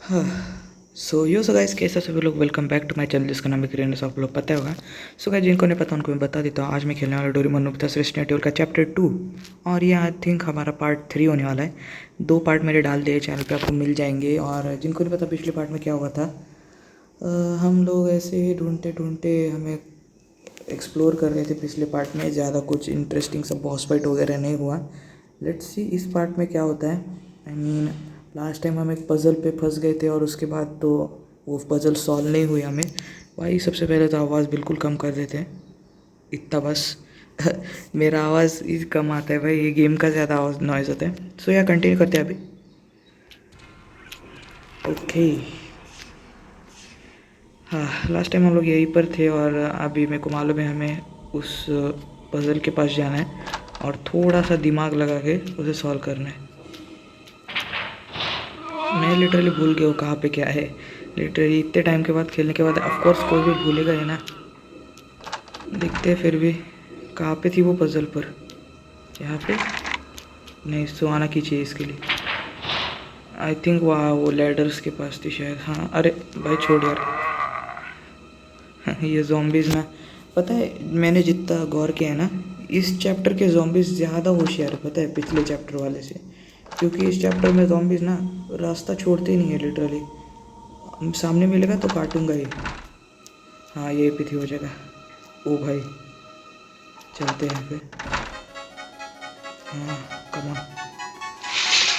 हाँ। So guys, कैसे सभी लोग, welcome back to my channel जिसका नाम है क्रिएटर्स। आप लोग पता होगा। सो गाइस, जिनको नहीं पता उनको मैं बता देता हूँ। आज मैं खेलने वाला डोरेमोन नोबिता रेस्टिंग टेबल का चैप्टर 2। और ये आई थिंक हमारा पार्ट 3 होने वाला है। 2 पार्ट मेरे डाल दिए चैनल पे, आपको मिल जाएंगे। और जिनको नहीं पता पिछले पार्ट में क्या हुआ था, हम लोग ऐसे ही ढूंढते ढूंढते हमें एक्सप्लोर कर रहे थे पिछले पार्ट में। ज़्यादा कुछ इंटरेस्टिंग सब बॉस फाइट वगैरह नहीं हुआ। लेट्स सी इस पार्ट में क्या होता है। आई मीन लास्ट टाइम हम एक पज़ल पे फंस गए थे और उसके बाद तो वो पज़ल सॉल्व नहीं हुई हमें। भाई सबसे पहले तो आवाज़ बिल्कुल कम कर देते हैं, इतना बस। मेरा आवाज़ कम आता है भाई, ये गेम का ज़्यादा आवाज़ नॉइज़ होता है। सो या कंटिन्यू करते हैं अभी। ओके। हाँ, लास्ट टाइम हम लोग यहीं पर थे और अभी मेरे को मालूम है हमें उस पज़ल के पास जाना है और थोड़ा सा दिमाग लगा के उसे सॉल्व करना है। मैं लिटरली भूल गया हूँ कहाँ पे क्या है। लिटरली इतने टाइम के बाद खेलने के बाद ऑफकोर्स कोई भी भूलेगा ही ना। देखते हैं फिर भी कहाँ पे थी वो पज़ल पर। यहाँ पे नहीं, सुहाना की चाहिए इसके लिए। आई थिंक वहाँ वो लैडर्स के पास थी शायद। हाँ, अरे भाई छोड़ यार। ये ज़ॉम्बीज़ ना, पता है मैंने जितना गौर किया है ना, इस चैप्टर के ज़ॉम्बीज़ ज़्यादा होशियार है पता है पिछले चैप्टर वाले से। क्योंकि इस चैप्टर में ज़ॉम्बीज़ ना रास्ता छोड़ते ही नहीं है लिटरली। सामने मिलेगा तो काटूंगा ही। हाँ, यही पे थी वो जगह। ओ भाई, चलते हैं पे। हाँ, कम।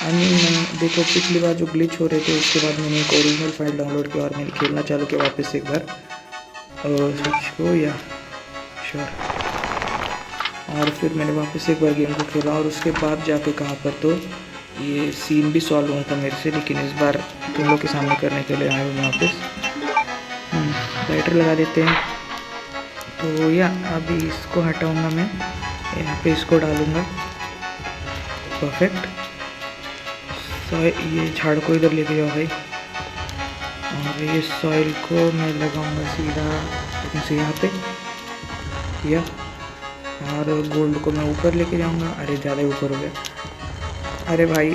आई मीन देखो, पिछली बार जो ग्लिच हो रहे थे उसके बाद मैंने एक ओरिजिनल फाइल डाउनलोड किया और मैंने खेलना चालू किया वापस से एक बार। और स्विच को या श्योर। और फिर मैंने वापस एक बार गेम को खेला और उसके बाद जाके कहाँ पर तो ये सीन भी सॉल्व हुआ था मेरे से। लेकिन इस बार तुम लोग के सामने करने के लिए आया हूँ वापस। लाइटर लगा देते हैं। तो या अभी इसको हटाऊंगा मैं, यहाँ पे इसको डालूंगा। परफेक्ट। ये झाड़ को इधर लेके जाओ भाई। और ये सॉइल को मैं लगाऊंगा सीधा से यहाँ पे या। और गोल्ड को मैं ऊपर लेके जाऊंगा। अरे ज़्यादा ही ऊपर हो गया, अरे भाई।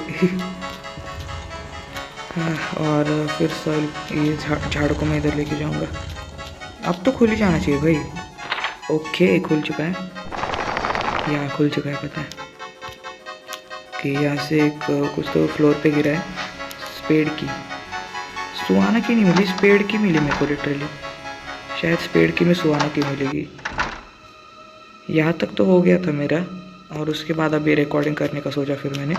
हाँ, और फिर सॉइल ये झाड़ को मैं इधर लेके जाऊंगा। अब तो खुल ही जाना चाहिए भाई। ओके, खुल चुका है, यहाँ खुल चुका है पता है कि यहाँ से एक कुछ तो फ्लोर पे गिरा है। स्पेड की, सुहाना की नहीं मिली, स्पेड की मिली मेरे को लिटरली। शायद स्पेड की में सुहाना की मिलेगी। यहाँ तक तो हो गया था मेरा। और उसके बाद अभी रिकॉर्डिंग करने का सोचा फिर मैंने।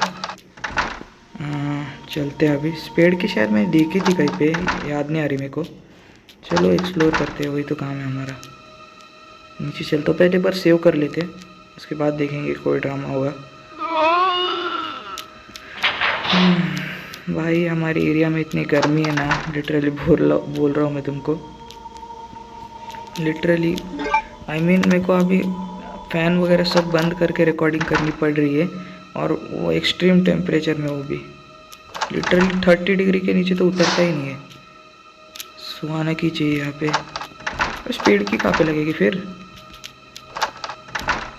चलते हैं अभी। स्पेड की शायद मैंने देखी थी कहीं पे, याद नहीं आ रही मेरे को। चलो एक्सप्लोर करते हैं, वही तो काम है हमारा। नीचे चलते, पहले बार सेव कर लेते, उसके बाद देखेंगे कोई ड्रामा होगा। भाई हमारे एरिया में इतनी गर्मी है ना, लिटरली बोल रहा हूँ मैं तुमको। लिटरली आई मीन मेरे को अभी फ़ैन वगैरह सब बंद करके रिकॉर्डिंग करनी पड़ रही है। और वो एक्सट्रीम टेम्परेचर में, वो भी लिटरली 30 डिग्री के नीचे तो उतरता ही नहीं है। सुहाना की चाहिए यहाँ पे। स्पीड की कहाँ पे लगेगी फिर?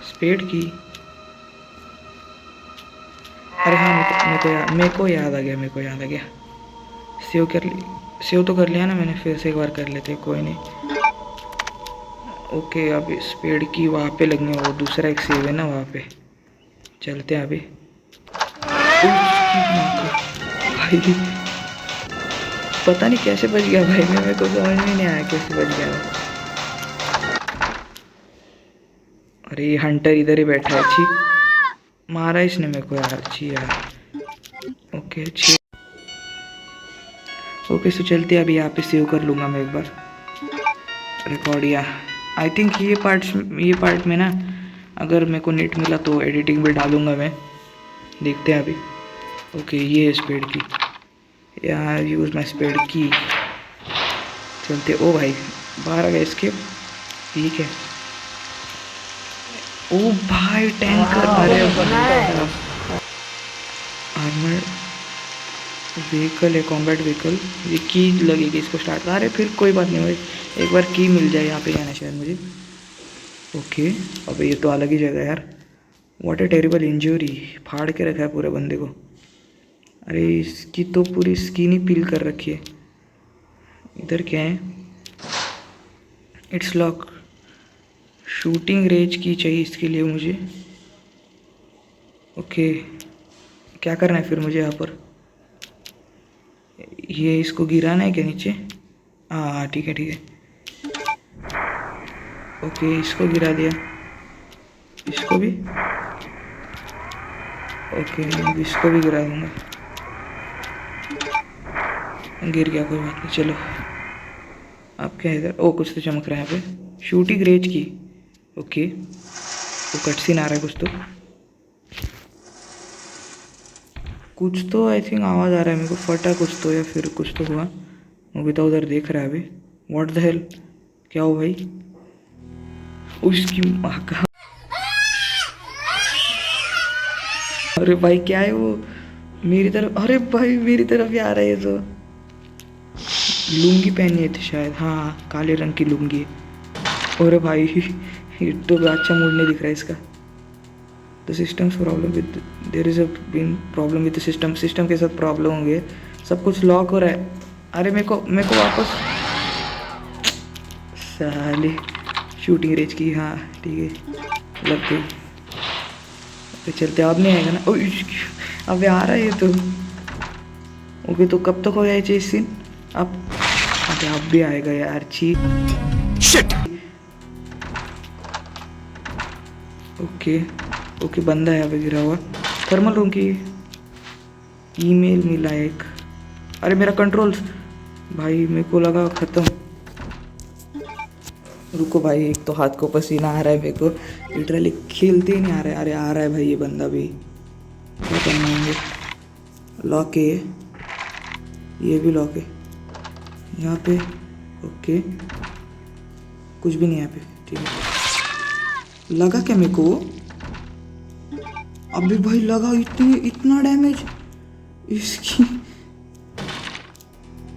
स्पीड की, अरे हाँ, मेरे को याद आ गया। सेव कर ली, सेव तो कर लिया ना मैंने, फिर से एक बार कर लेते, कोई नहीं। ओके, अब स्पीड की वहाँ पे लगने, वो दूसरा एक सेव है ना वहाँ पे। चलते हैं अभी। भाई पता नहीं कैसे बच गया भाई, मेरे को समझ में नहीं आया कैसे बच गया। अरे ये हंटर इधर ही बैठा है। छी, मारा इसने मेरे को यार, छी यार। ओके छी। ओके, सो चलते अभी यहाँ पे सेव कर लूँगा मैं एक बार रिकॉर्ड। या आई थिंक ये पार्ट में ना, अगर मेरे को नेट मिला तो एडिटिंग भी डालूँगा मैं। देखते हैं अभी। ओके, ये है स्पीड की, या यूज़ माई स्पीड की। चलते। ओ भाई बाहर आ गया एस्केप, ठीक है। ओ भाई टैंकर, अरे आर्मर व्हीकल है, कॉम्बैट व्हीकल। ये की लगेगी इसको स्टार्ट। अरे फिर कोई बात नहीं भाई, एक बार की मिल जाए। यहाँ पे जाना शायद मुझे। ओके, अबे ये तो अलग ही जगह है यार। व्हाट ए टेरिबल इंजरी, फाड़ के रखा है पूरे बंदे को। अरे इसकी तो पूरी स्किन ही पील कर रखी है। इधर क्या है? It's lock. शूटिंग रेंज की चाहिए इसके लिए मुझे। ओके, क्या करना है फिर मुझे यहाँ पर? ये इसको गिराना है क्या नीचे? हाँ ठीक है ठीक है। ओके, इसको गिरा दिया, इसको भी। ओके, अब इसको भी गिरा दूंगा। गिर गया, कोई बात नहीं। चलो अब क्या है इधर? ओ कुछ तो चमक रहा है यहाँ पे। शूटिंग रेंज की। ओके, तो कटसीन आ रहा है कुछ तो आई थिंक आवाज़ आ रहा है मेरे को। फटा कुछ तो, या फिर कुछ तो हुआ। वो तो उधर देख रहा है अभी। व्हाट द हेल, क्या हो भाई? उसकी माँ का। अरे भाई क्या है वो? मेरी तरफ, अरे भाई मेरी तरफ ही आ रहा है ये तो। लुंगी पहनी है थी शायद, हाँ काले रंग की लुंगी। अरे भाई ये तो अच्छा मूड नहीं दिख रहा है इसका। The systems problem with, there is a been problem with the system. System के साथ प्रॉब्लम हो गई, सब कुछ लॉक हो रहा है। अरे मेरे को वापस साले। शूटिंग रेंज की, हाँ ठीक है, लग गई। तो चलते, अब नहीं आएगा ना? ओ अब आ रहा है ये तो। ओके, तो कब तक हो जाए चेस सीन? अब अरे अब भी आएगा यार, छी। शिट। ओके ओके, बंदा है अभी गिरा हुआ। थर्मल रूम की ईमेल मिला एक। अरे मेरा कंट्रोल्स भाई, मेरे को लगा ख़त्म। रुको भाई, एक तो हाथ को पसीना आ रहा है मेरे को, लिटरली खेलते ही नहीं आ रहा है। अरे आ रहा है भाई ये बंदा भी। क्या करना होंगे? लॉक है ये भी लॉक है यहाँ पे। ओके, कुछ भी नहीं है यहाँ पे, ठीक है। लगा क्या मेरे को? अभी भाई लगा, इतना डैमेज इसकी।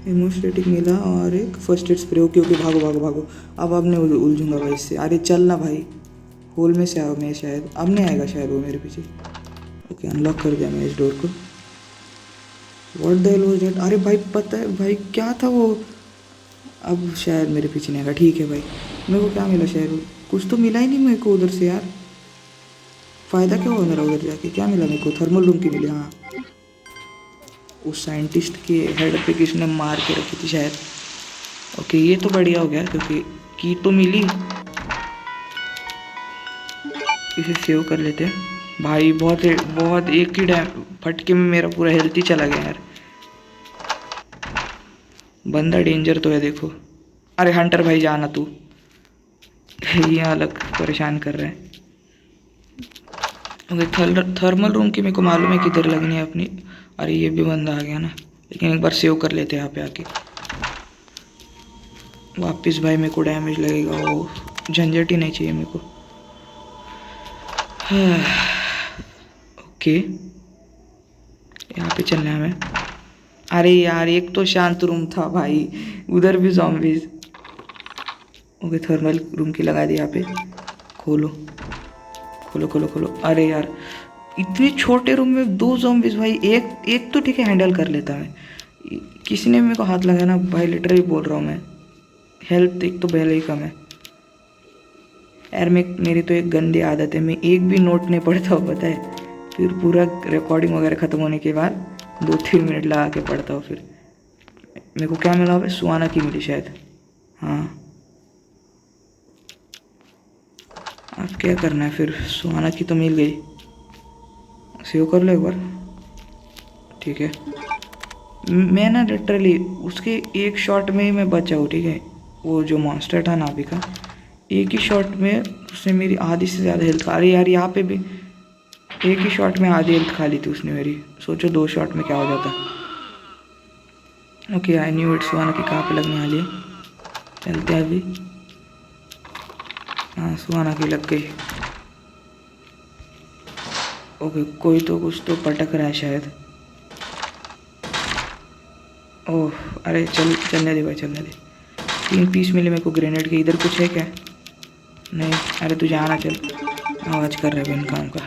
हेमोस्टेटिक मिला और एक first aid spray. Okay okay, भागो भागो भागो। अब नहीं उलझूंगा भाई इससे। अरे चल ना भाई, होल में से आओ। मैं शायद अब नहीं आएगा शायद वो मेरे पीछे। ओके, अनलॉक कर दिया मैं इस डोर को। What the hell was that? अरे भाई पता है भाई क्या था वो? अब शायद मेरे पीछे नहीं आएगा, ठीक है भाई। मेरे को क्या मिला? शायद कुछ तो मिला ही नहीं मेरे को उधर से यार। फ़ायदा क्या हुआ मेरा उधर जाके? क्या मिला मेरे को? थर्मल रूम की मिली, हाँ। उस साइंटिस्ट के हेड पे किसने मार के रखी थी शायद। ओके, ये तो बढ़िया हो गया क्योंकि की तो मिली। इसे सेव कर लेते हैं भाई। बहुत एक ही फटके में मेरा पूरा हेल्थ ही चला गया यार। बंदा डेंजर तो है देखो। अरे हंटर भाई जाना तू। ये अलग परेशान कर रहे हैं। ओके, थर्मल रूम की मेरे को मालूम है किधर लगनी है अपनी। अरे ये भी बंदा आ गया ना, लेकिन एक बार सेव कर लेते हैं यहाँ पे आके। वापस भाई मेरे को डैमेज लगेगा, वो झंझट ही नहीं चाहिए मेरे को। ओके, यहाँ पे चलना है हमें। अरे यार एक तो शांत रूम था भाई, उधर भी ज़ॉम्बीज। ओके, थर्मल रूम की लगा दी यहाँ पे। खोलो खोलो खोलो खोलो। अरे यार इतने छोटे रूम में 2 ज़ॉम्बीज भाई। एक तो ठीक है, हैंडल कर लेता मैं। किसी ने मेरे को हाथ लगाया ना भाई, लिटरली बोल रहा हूँ मैं। हेल्थ एक तो पहले ही कम है यार। मेरी तो एक गंदी आदत है, मैं एक भी नोट नहीं पढ़ता हूँ पता है। फिर पूरा रिकॉर्डिंग वगैरह ख़त्म होने के बाद 2-3 मिनट लगा के पढ़ता हूँ। फिर मेरे को क्या मिला हुआ? सुहाना की मिली शायद, हाँ। अब क्या करना है फिर? सुहाना की तो मिल गई, सेव कर लो एक बार, ठीक है। मैं ना लिटरली उसके एक शॉट में ही मैं बचा हूँ, ठीक है। वो जो मॉन्स्टर था नाभी का, एक ही शॉट में उसने मेरी आधी से ज़्यादा हेल्थ खा। अरे यार यहाँ पे भी एक ही शॉट में आधी हेल्थ खा ली थी उसने मेरी। सोचो 2 शॉट में क्या हो जाता। Okay, I knew it. Suhana की कहाँ पे लगने वाली है? चलते हैं अभी। हाँ, सुहाना की लग गई। ओके, कोई तो कुछ तो पटक रहा है शायद। ओह अरे चलने दे भाई, चलने दे। 3 पीस मिले मेरे को ग्रेनेड के। इधर कुछ है क्या? नहीं। अरे तू जाना, चल। आवाज़ कर रहा है बिन काम का।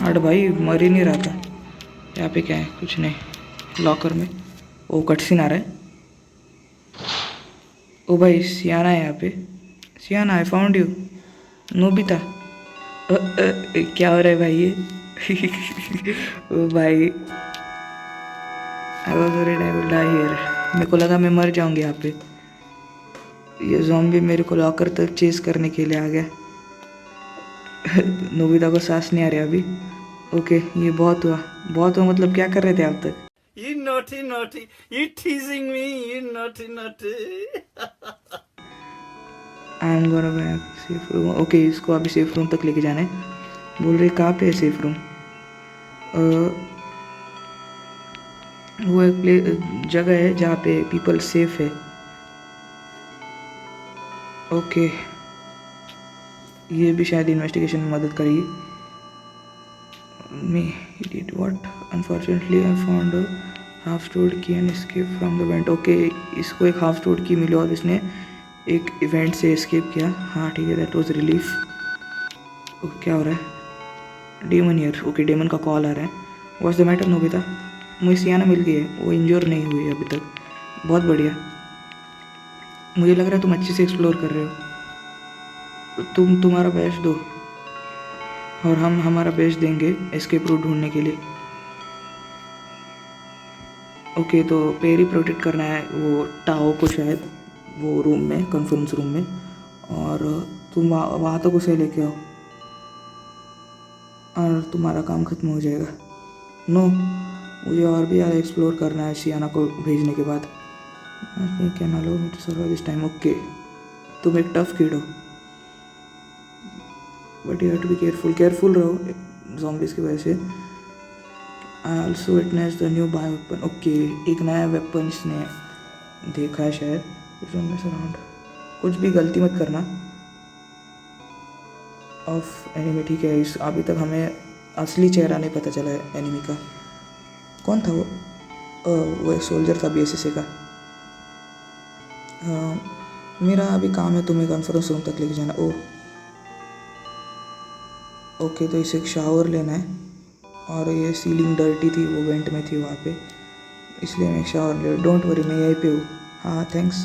हट भाई, मर ही नहीं रहा था। यहाँ पे क्या है? कुछ नहीं। लॉकर में ओ कटसीन आ रहा है। ओ भाई सियाना है यहाँ पे। Siana, I found you. Nobita. क्या हो रहा है भाई ये? ओ भाई, I was worried I will die here. मेरे को लगा मैं मर जाऊंगी यहाँ पे। ये ज़ॉम्बी मेरे को लॉकर तक चेस करने के लिए आ गया। नोबिता को सांस नहीं आ रहा अभी। ओके, ये बहुत हुआ, बहुत हुआ। मतलब क्या कर रहे थे आप तक? You naughty, naughty. You teasing me, you naughty, naughty. I am gonna back safe room. Okay, इसको अभी सेफ रूम तक लेके जाना है। बोल रहे कहाँ पे है सेफ रूम? वो एक जगह है जहाँ पे पीपल सेफ है। ओके, ये भी शायद इन्वेस्टिगेशन में मदद करेगी। Me did what? Unfortunately I found a half stored key and escape from the event. Okay, इसको एक हाफ स्टोर्ड की मिली और इसने एक इवेंट से एस्केप किया। हाँ ठीक है, दैट वाज रिलीफ। क्या हो रहा है? Damon here. ओके, डेमन का कॉल आ रहा है। What's the matter Nobita? मुझे सियाना मिल गई है, वो इंजोर नहीं हुई है अभी तक। बहुत बढ़िया। मुझे लग रहा है तुम अच्छे से एक्सप्लोर कर रहे हो। तुम तुम्हारा बेस्ट दो और हम हमारा बेस्ट देंगे एस्केप रूट ढूंढने के लिए। ओके, तो पैर ही प्रोटेक्ट करना है वो टाओ को शायद, वो रूम में, कॉन्फ्रेंस रूम में। और तुम वहाँ तक उसे लेके आओ और तुम्हारा काम ख़त्म हो जाएगा। नो, मुझे और भी ज़्यादा एक्सप्लोर करना है सियाना को भेजने के बाद। क्या ना लो सर्वाइव दिस टाइम। ओके, तुम एक टफ किड हो but you have to be careful. Careful रहो ज़ॉम्बीज़ की वजह से। I also witness the new bio weapon. Okay, एक नया वेपन इसने देखा है शायद। अराउंड कुछ भी गलती मत करना ऑफ एनिमी, ठीक है? इस अभी तक हमें असली चेहरा नहीं पता चला है एनिमी का। कौन था वो? वो एक सोल्जर था बीएसएस का। मेरा अभी काम है तुम्हें कॉन्फ्रेंस रूम तक लेके जाना। ओह ओके, तो इसे एक शावर लेना है और ये सीलिंग डर्टी थी, वो वेंट में थी वहाँ पे, इसलिए मैं शावर ले। डोंट वरी, मैं यहीं पे हूँ। हाँ थैंक्स।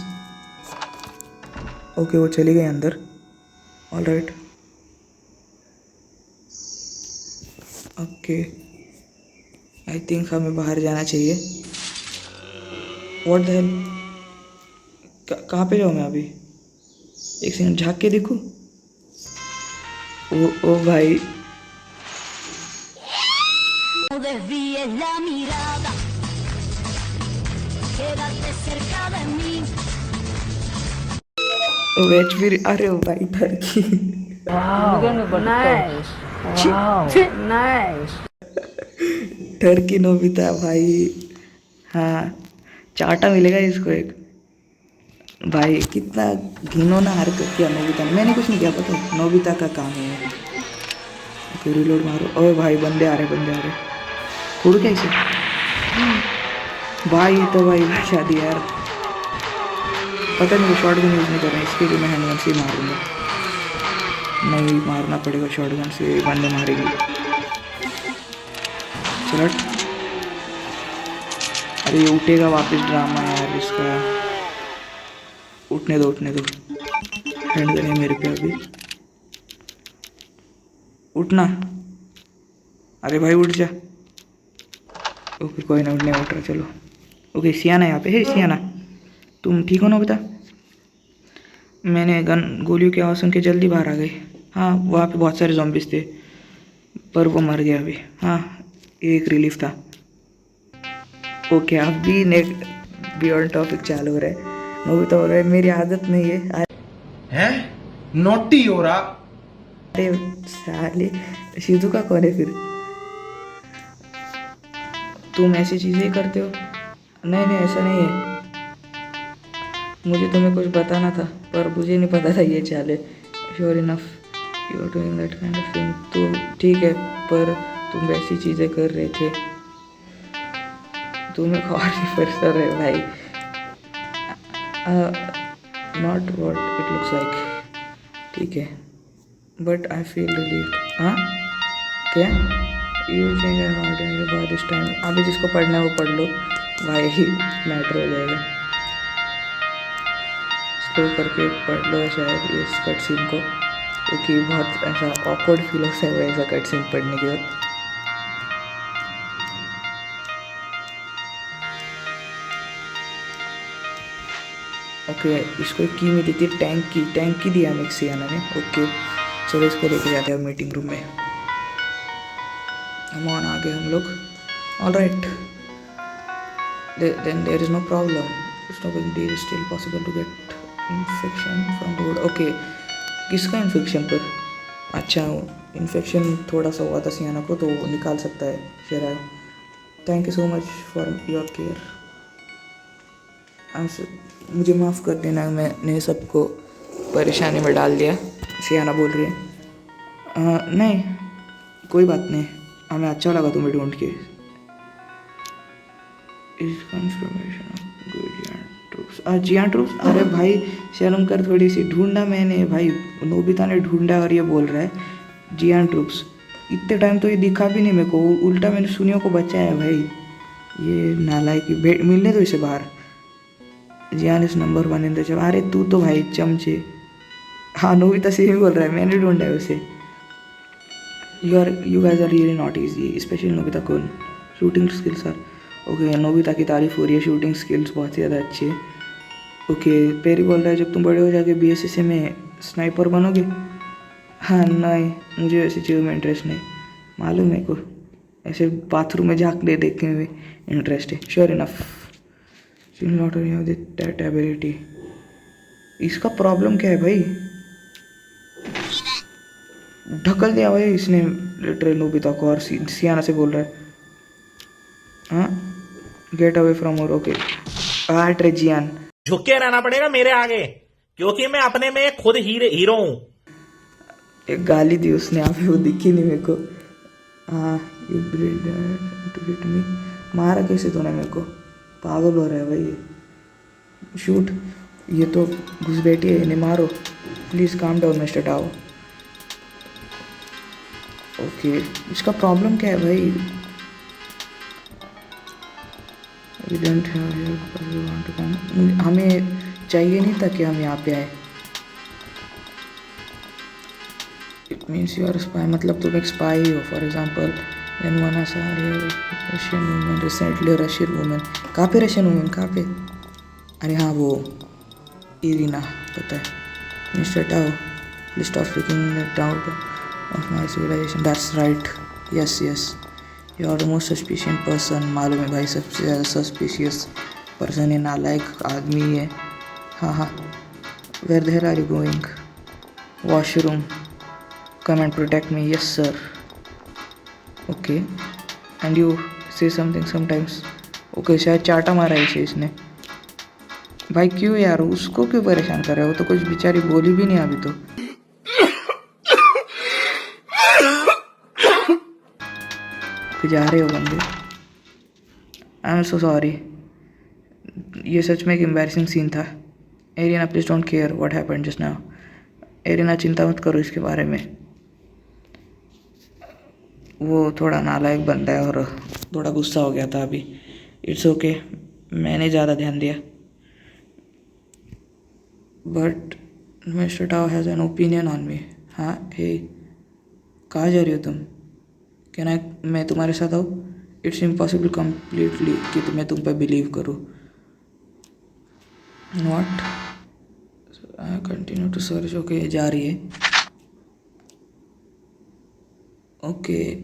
ओके, वो चली गई अंदर। All right. Okay, I think हमें बाहर जाना चाहिए। What the hell? कहाँ पे जाऊँ मैं अभी? एक सेकंड झाँक के देखूँ। ओ भाई, No desvíes la mirada, quédate cerca de mí. वेज फिर, अरे ओ भाई Turkey. Nice. Wow. Nice. Turkey Nobita भाई। हाँ, चाटा मिलेगा इसको एक। भाई कितना घिनौना हरकत किया नोबिता ने। मैंने कुछ नहीं किया, पता है, नोबिता का काम है। ओके, रिलोड मारो। ओए भाई, बंदे आ रहे, बंदे आ रहे। उड़ कैसे? भाई ये तो भाई शादी यार। पता नहीं, वो शॉर्ट गन यूज़ नहीं कर रहे हैं, इसके लिए मैं हैंडगन से ही मारूंगा। नहीं मारना पड़ेगा शॉर्ट गन से, बंदे मारेगी। चलो, अरे ये उठेगा वापस ड्रामा यार इसका। उठने दो, उठने दो। हैंडगन है मेरे पे अभी। उठना। अरे भाई उठ जा। ओके, कोई ना, उठने उठ रहा, चलो। ओके, सियाना यहाँ पे है। सियाना, तुम ठीक हो ना बेटा? मैंने गन गोलियों की आवाज़ सुन के जल्दी बाहर आ गई। हाँ, वहाँ पे बहुत सारे ज़ॉम्बीज़ थे पर वो मर गया अभी। हाँ, ये एक रिलीफ था। ओके, अभी नेक्स्ट बियॉन्ड टॉपिक चालू हो रहा है। नोबिता बोल रहा है मेरी आदत नहीं है। हैं? नोटी हो रहा? अरे साले, शिजुका कौन है फिर? तुम ऐसी चीज़ें ही करते हो? नहीं नहीं, ऐसा नहीं है। मुझे तुम्हें कुछ बताना था पर मुझे नहीं पता था ये चाल है। Sure enough you are doing that kind of thing. तो ठीक है, पर तुम वैसी चीज़ें कर रहे थे। तुम्हें और नहीं पता रहे भाई। Not what it looks like, ठीक है, बट आई फील रिलीव्ड। हाँ क्या? You change by this time. अभी जिसको पढ़ना है वो पढ़ लो भाई, ही मैटर हो जाएगा। स्लो करके पढ़ लो शायद इस कट सीन को, क्योंकि बहुत ऐसा ऑकवर्ड फील होता है ऐसा कट सीन पढ़ने के बाद। ओके इसको एक की मिली थी, टैंक की दिया हमें सियाना ने। ओके चलो इसको लेके जाते हैं मीटिंग रूम में। हम ऑन आ गए हम लोग। All right then there is no problem, it's no big deal, still possible to get infection from the wood. Okay किसका इन्फेक्शन पर? अच्छा इन्फेक्शन थोड़ा सा हुआ था सियाना को, तो वो निकाल सकता है शराब। Thank you so much for your care. मुझे माफ़ कर देना, मैंने सबको परेशानी में डाल दिया, सियाना बोल रही है। नहीं कोई बात नहीं, हमें अच्छा लगा तुम्हें ढूंढ के। इस कंफर्मेशन जियान ट्रूप्स। अरे भाई शर्म कर थोड़ी सी, ढूंढा मैंने भाई, नोबिता ने ढूंढा और ये बोल रहा है जियान ट्रूप्स। इतने टाइम तो ये दिखा भी नहीं मेरे को, उल्टा मैंने सुनियों को बचाया भाई। ये नालायक, मिलने दो इसे बाहर। जियान इस नंबर 1 इन द जब। अरे तू तो भाई चमचे। हाँ नोबिता से ही बोल रहा है, मैंने ढूंढा है उसे। You guys are really not easy, specially Nobita kun. Shooting skills are okay. Nobita की तारीफ हो रही है, शूटिंग स्किल्स बहुत ही ज़्यादा अच्छी है। ओके पेरी बोल रहा है जब तुम बड़े हो जाके BSS में स्नाइपर बनोगे। हाँ नहीं मुझे ऐसी चीज़ों में इंटरेस्ट नहीं, मालूम है को, ऐसे बाथरूम में झाँकने देखने में इंटरेस्ट है। Sure enough not that ability. इसका प्रॉब्लम क्या है भाई? ढकल दिया भाई इसने लिटरली नोबिता को, और सियाना से बोल रहा है हाँ गेट अवे फ्रॉम और। ओके आर्ट रे जियान झुक के रहना पड़ेगा मेरे आगे, क्योंकि मैं अपने में खुद हीरो हूं। एक गाली दी उसने, यहाँ पे वो दिखी नहीं मेरे को। हाँ यू ब्रिड मी, मारा कैसे तूने मेरे को? पागल हो रहा है भाई। शूट, ये तो घुसपैठी है, इन्हें मारो please. Calm down mister tau. Okay इसका प्रॉब्लम क्या है भाई? We don't have here because we want to come. हमें चाहिए नहीं था कि हम यहाँ पे आए। It means you are a spy, मतलब तुम एक स्पाई हो। For example, when one has a Russian woman recently, Russian woman, कहाँ पे Russian woman कहाँ पे? अरे हाँ वो इरिना, पता है। Mr. Tao, please stop speaking that doubt of my civilization. That's right. Yes yes. You are the most suspicious person। मालूम है भाई, सबसे ज़्यादा सस्पिशियस पर्सन है, नालायक आदमी है। हाँ हाँ where the hell are you going? Washroom. Come and protect me. Yes sir. Okay and you say something sometimes. Okay शायद चाटा मारा है इसे इसने। भाई क्यों यार, उसको क्यों परेशान कर रहा है? वो तो कुछ बेचारी बोली भी नहीं अभी तो। जा रहे हो बंदे? आई एम सो सॉरी, ये सच में एक एम्बैरसिंग सीन था। Arena please don't care what happened just now. Arena चिंता मत करो इसके बारे में, वो थोड़ा नालायक बंदा है और थोड़ा गुस्सा हो गया था अभी। इट्स ओके, मैंने ज़्यादा ध्यान दिया। But mister tau has an opinion on me. हाँ हे, कहाँ जा रही हो तुम? क्या मैं तुम्हारे साथ आऊँ? इट्स इम्पॉसिबल कम्प्लीटली कि मैं तुम पे बिलीव करूँ। Not I continue to search. Okay जा रही है। ओके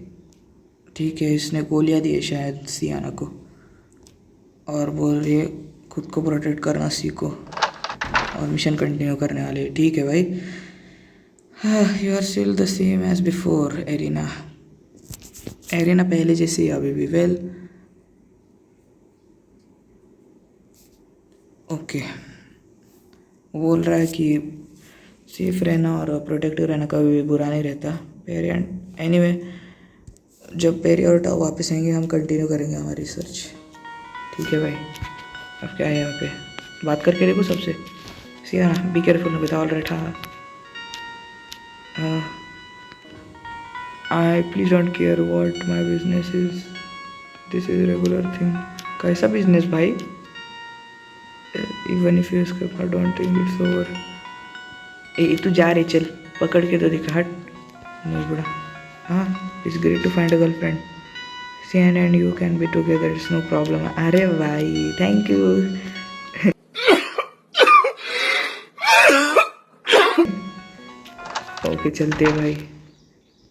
ठीक है, इसने गोलियाँ दी है शायद सियाना को, और बोल रही है खुद को प्रोटेक्ट करना सीखो, और मिशन कंटिन्यू करने वाले। ठीक है भाई। You are still the same age before Arena. Arena पहले जैसे ही अभी भी। वेल ओके, बोल रहा है कि सेफ रहना और प्रोटेक्टिव रहना कभी भी बुरा नहीं रहता। पेरी एंड एनीवे, जब पेरी और टाओ वापस आएंगे हम कंटिन्यू करेंगे हमारी रिसर्च। ठीक है भाई। अब क्या है यहाँ पे, बात करके देखो सबसे। Siyana be careful with all right. हाँ I please don't care what my business is, this is regular thing. कैसा बिजनेस भाई? Even if you skip I don't think it's over. ए तू जा रे, चल पकड़ के तो दिखा, हट नहीं बुढ़ा। हाँ, it's great to find a girlfriend, Sian and you can be together, it's no problem। अरे भाई थैंक यू। ओके चलते हैं भाई।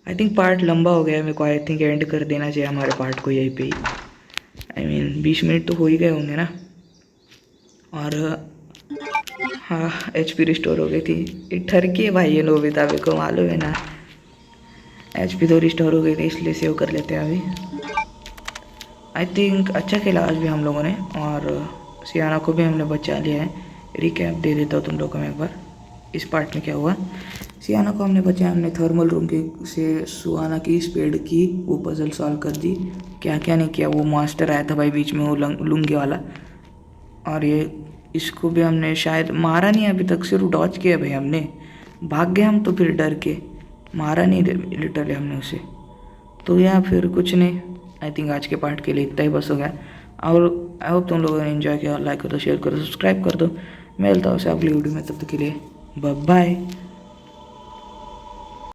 आई थिंक पार्ट लंबा हो गया, मेरे को आई थिंक एंड कर देना चाहिए हमारे पार्ट को यहीं पे ही। आई मीन 20 मिनट तो हो ही गए होंगे ना। और हाँ, HP रिस्टोर हो गई थी। ये ठरकी है भाई, ये नोबिता मेरे को मालूम है ना। HP तो रिस्टोर हो गई थी, इसलिए सेव कर लेते हैं अभी। आई थिंक अच्छा खेला आज भी हम लोगों ने, और सियाना को भी हमने बचा लिया है। रिकैप दे देता हूँ तुम लोगों को मैं एक बार, इस पार्ट में क्या हुआ। सियाना को हमने बचाया, हमने थर्मल रूम के से सुहाना की स्पेड की, वो पजल सॉल्व कर दी। क्या क्या नहीं किया, वो मास्टर आया था भाई बीच में, वो लुंगी वाला। और ये इसको भी हमने शायद मारा नहीं अभी तक, सिर्फ डॉच किया भाई हमने। भाग गए हम तो फिर डर के, मारा नहीं लिटरली हमने उसे। तो या फिर कुछ नहीं, आई थिंक आज के पार्ट के लिए इतना ही बस हो गया। और आई होप तुम लोगों ने एंजॉय किया। लाइक करो, शेयर करो, सब्सक्राइब कर दो। मिलता हूँ आपसे अगली वीडियो में, तब तक के लिए बाय बाय।